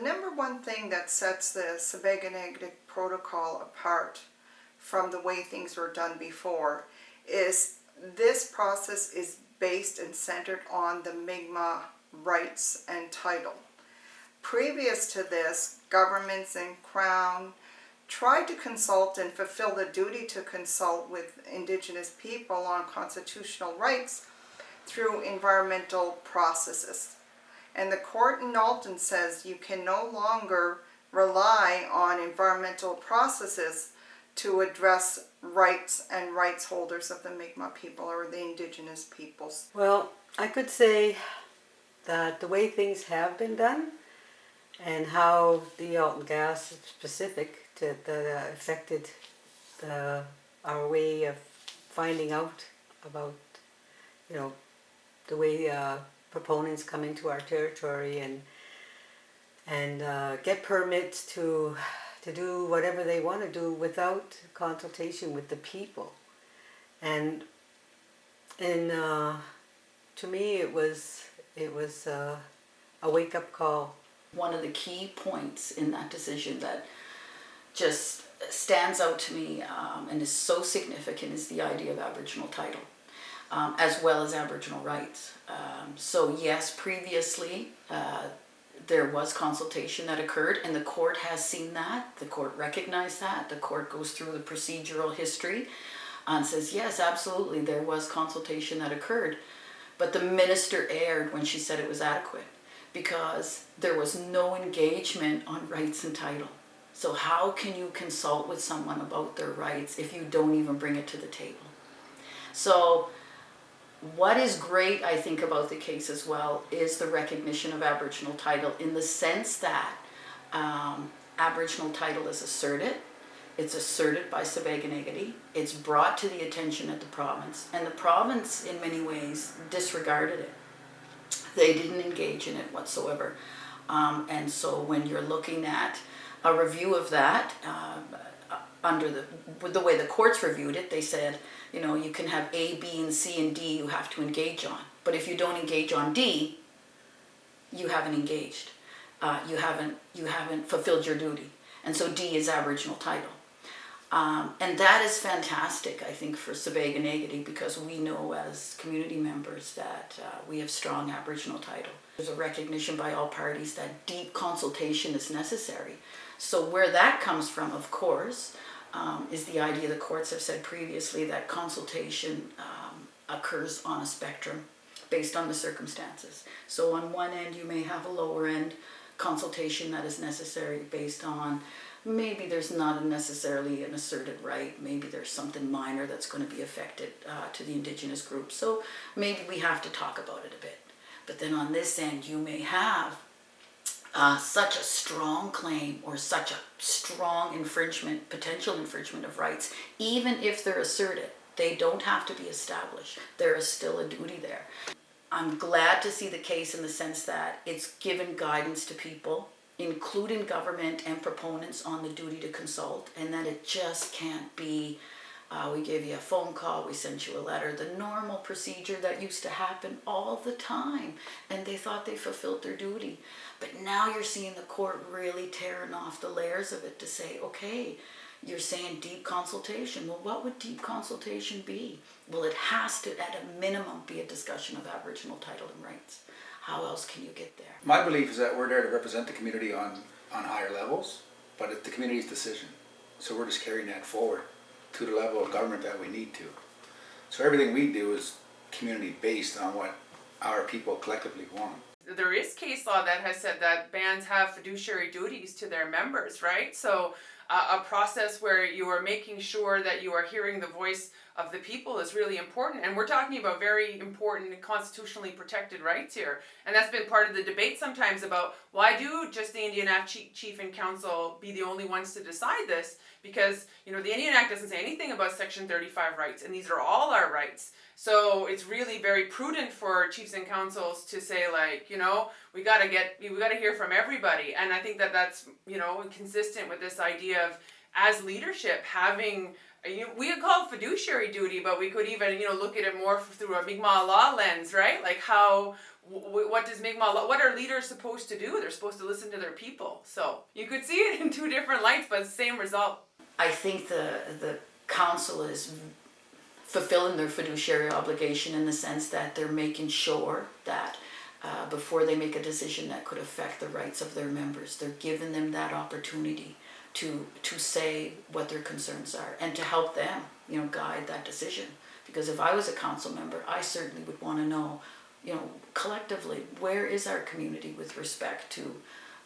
The number one thing that sets the Seboguenegdik Protocol apart from the way things were done before is this process is based and centered on the Mi'kmaq rights and title. Previous to this, governments and Crown tried to consult and fulfill the duty to consult with Indigenous people on constitutional rights through environmental processes. And the court in Alton says you can no longer rely on environmental processes to address rights and rights holders of the Mi'kmaq people or the Indigenous peoples. Well, I could say that the way things have been done and how the Alton gas specific that affected our way of finding out about, the way proponents come into our territory and get permits to do whatever they want to do without consultation with the people. And to me it was a wake-up call. One of the key points in that decision that just stands out to me and is so significant is the idea of Aboriginal title, as well as Aboriginal rights. So yes, previously there was consultation that occurred, and the court has seen that. The court recognized that. The court goes through the procedural history and says, yes, absolutely, there was consultation that occurred. But the minister erred when she said it was adequate, because there was no engagement on rights and title. So how can you consult with someone about their rights if you don't even bring it to the table? So what is great, I think, about the case as well is the recognition of Aboriginal title, in the sense that Aboriginal title is asserted. It's asserted by Seboguenegdik. It's brought to the attention of the province, and the province in many ways disregarded it. They didn't engage in it whatsoever. And so when you're looking at a review of that, under the way the courts reviewed it, they said, you can have A, B, and C, and D you have to engage on. But if you don't engage on D, you haven't engaged. You haven't fulfilled your duty. And so D is Aboriginal title. And that is fantastic, I think, for Seboguenegdik, because we know as community members that we have strong Aboriginal title. There's a recognition by all parties that deep consultation is necessary. So where that comes from, of course, is the idea the courts have said previously that consultation occurs on a spectrum based on the circumstances. So on one end you may have a lower end consultation that is necessary based on maybe there's not necessarily an asserted right, maybe there's something minor that's going to be affected to the Indigenous group. So maybe we have to talk about it a bit. But then on this end you may have such a strong claim or such a strong infringement, potential infringement of rights, even if they're asserted, they don't have to be established. There is still a duty there. I'm glad to see the case in the sense that it's given guidance to people, including government and proponents, on the duty to consult, and that it just can't be, we gave you a phone call, we sent you a letter, the normal procedure that used to happen all the time, and they thought they fulfilled their duty. But now you're seeing the court really tearing off the layers of it to say, okay, you're saying deep consultation. Well, what would deep consultation be? Well, it has to, at a minimum, be a discussion of Aboriginal title and rights. How else can you get there? My belief is that we're there to represent the community on higher levels, but it's the community's decision. So we're just carrying that forward to the level of government that we need to. So everything we do is community based on what our people collectively want. There is case law that has said that bands have fiduciary duties to their members, right? So a process where you are making sure that you are hearing the voice of the people is really important. And we're talking about very important and constitutionally protected rights here. And that's been part of the debate sometimes about why do just the Indian Act Chief and Council be the only ones to decide this? Because, the Indian Act doesn't say anything about Section 35 rights, and these are all our rights. So it's really very prudent for chiefs and councils to say, we gotta hear from everybody. And I think that that's, consistent with this idea of as leadership having, we could call it fiduciary duty, but we could even, look at it more through a Mi'kmaq law lens, right? Like how, what does Mi'kmaq law, what are leaders supposed to do? They're supposed to listen to their people. So you could see it in two different lights, but same result. I think the council is fulfilling their fiduciary obligation in the sense that they're making sure that before they make a decision that could affect the rights of their members, they're giving them that opportunity to say what their concerns are and to help them, guide that decision. Because if I was a council member, I certainly would want to know, collectively, where is our community with respect to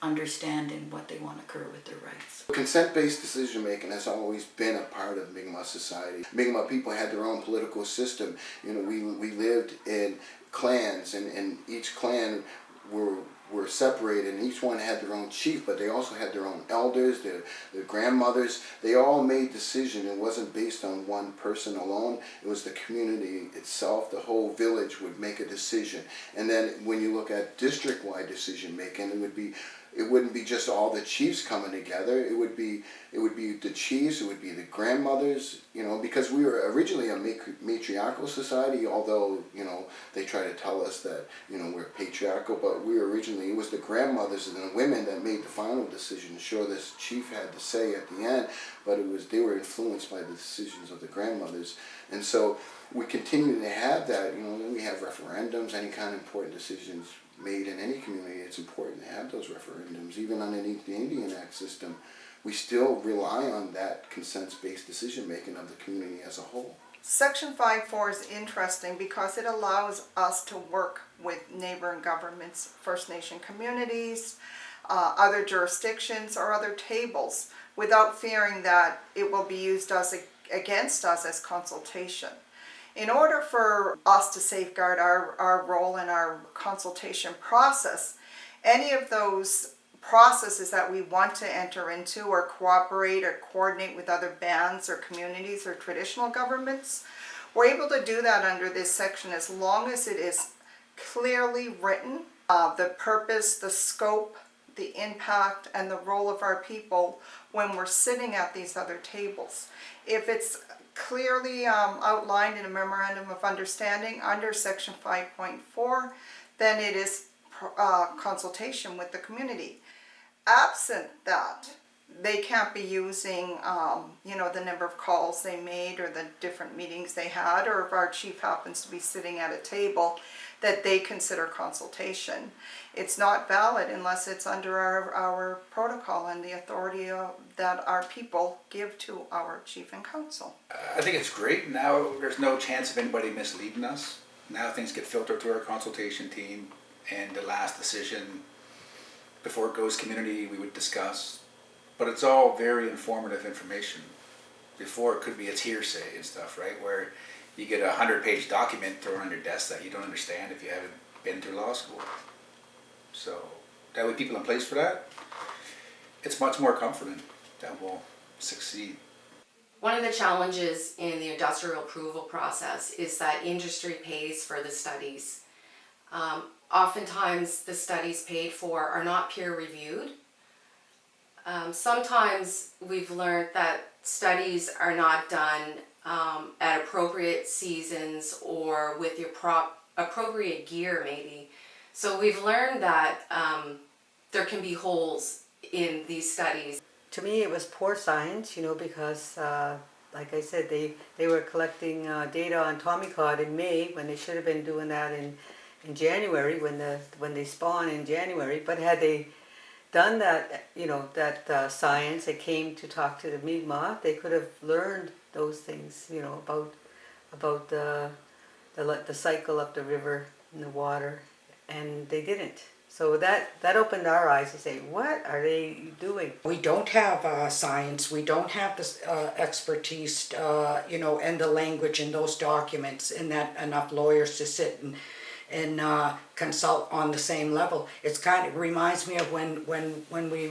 understanding what they want to occur with their rights. Consent-based decision-making has always been a part of Mi'kmaq society. Mi'kmaq people had their own political system. We lived in clans, and each clan were separated, and each one had their own chief, but they also had their own elders, their grandmothers. They all made decisions. It wasn't based on one person alone. It was the community itself. The whole village would make a decision. And then when you look at district-wide decision-making, it wouldn't be just all the chiefs coming together. It would be the chiefs. It would be the grandmothers. Because we were originally a matriarchal society. Although they try to tell us that we're patriarchal, but it was the grandmothers and the women that made the final decision. Sure, this chief had to say at the end, but they were influenced by the decisions of the grandmothers, and so we continue to have that. Then we have referendums, any kind of important decisions made in any community. It's important to have those referendums. Even underneath the Indian Act system, we still rely on that consent-based decision-making of the community as a whole. Section 5.4 is interesting because it allows us to work with neighboring governments, First Nation communities, other jurisdictions, or other tables without fearing that it will be used against us as consultation. In order for us to safeguard our role in our consultation process, any of those processes that we want to enter into or cooperate or coordinate with other bands or communities or traditional governments, we're able to do that under this section as long as it is clearly written, the purpose, the scope, the impact, and the role of our people when we're sitting at these other tables. If it's clearly outlined in a memorandum of understanding under section 5.4, then it is consultation with the community. Absent that, they can't be using the number of calls they made or the different meetings they had, or if our chief happens to be sitting at a table that they consider consultation. It's not valid unless it's under our protocol and the authority that our people give to our chief and council. I think it's great. Now there's no chance of anybody misleading us. Now things get filtered through our consultation team, and the last decision before it goes community we would discuss. But it's all very informative information. Before it could be it's hearsay and stuff, right? Where you get a 100-page document thrown on your desk that you don't understand if you haven't been through law school. So that way people in place for that, it's much more comforting that we'll succeed. One of the challenges in the industrial approval process is that industry pays for the studies. Oftentimes the studies paid for are not peer reviewed. Sometimes we've learned that studies are not done at appropriate seasons or with the appropriate gear maybe. So we've learned that there can be holes in these studies. To me, it was poor science, because, like I said, they were collecting data on Tommy cod in May when they should have been doing that in January when they spawn in January. But had they done that, that science, they came to talk to the Mi'kmaq, they could have learned those things, about the cycle of the river and the water, and they didn't. So that opened our eyes to say, what are they doing? We don't have science, we don't have the expertise, and the language in those documents, and that enough lawyers to sit and consult on the same level. It's kind of reminds me of when they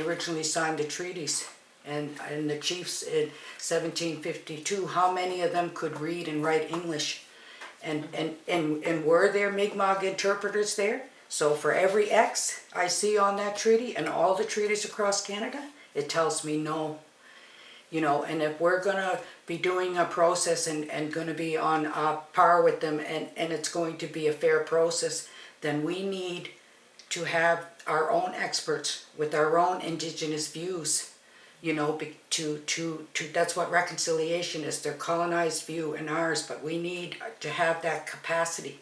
originally signed the treaties, and the chiefs in 1752. How many of them could read and write English, and were there Mi'kmaq interpreters there? So for every X I see on that treaty and all the treaties across Canada, it tells me no. You know, and if we're gonna be doing a process and gonna be on par with them and it's going to be a fair process, then we need to have our own experts with our own Indigenous views, you know, to that's what reconciliation is, their colonized view and ours, but we need to have that capacity.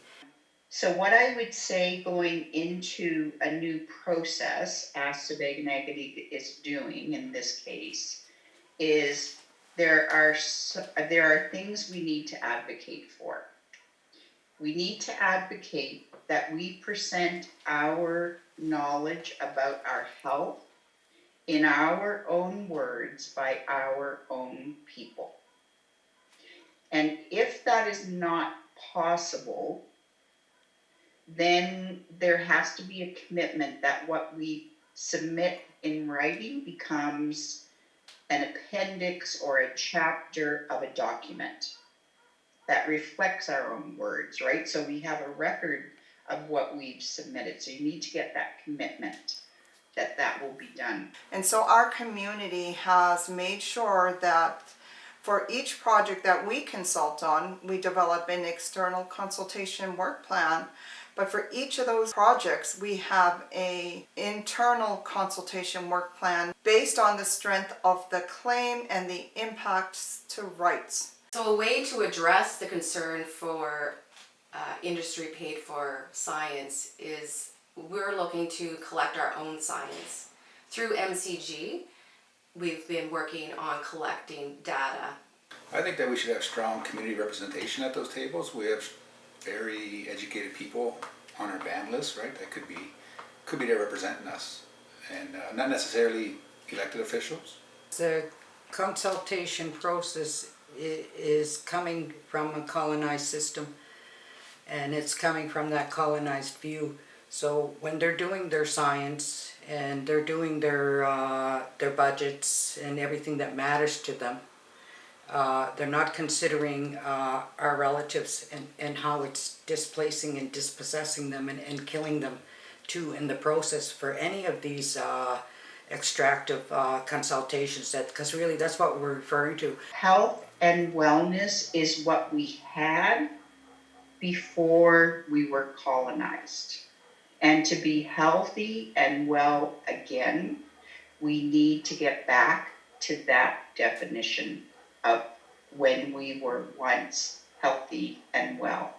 So what I would say going into a new process, as Sibegnegadig is doing in this case, is there are things we need to advocate for. We need to advocate that we present our knowledge about our health in our own words by our own people. And if that is not possible, then there has to be a commitment that what we submit in writing becomes an appendix or a chapter of a document that reflects our own words, right? So we have a record of what we've submitted. So you need to get that commitment that that will be done. And so our community has made sure that for each project that we consult on, we develop an external consultation work plan. But for each of those projects, we have an internal consultation work plan based on the strength of the claim and the impacts to rights. So a way to address the concern for industry paid for science is we're looking to collect our own science. Through MCG, we've been working on collecting data. I think that we should have strong community representation at those tables. We have very educated people on our band list, right? That could be there representing us, and not necessarily elected officials. The consultation process is coming from a colonized system, and it's coming from that colonized view. So when they're doing their science and they're doing their budgets and everything that matters to them, they're not considering our relatives and how it's displacing and dispossessing them and killing them too in the process for any of these extractive consultations, because really that's what we're referring to. Health and wellness is what we had before we were colonized. And to be healthy and well again, we need to get back to that definition of when we were once healthy and well.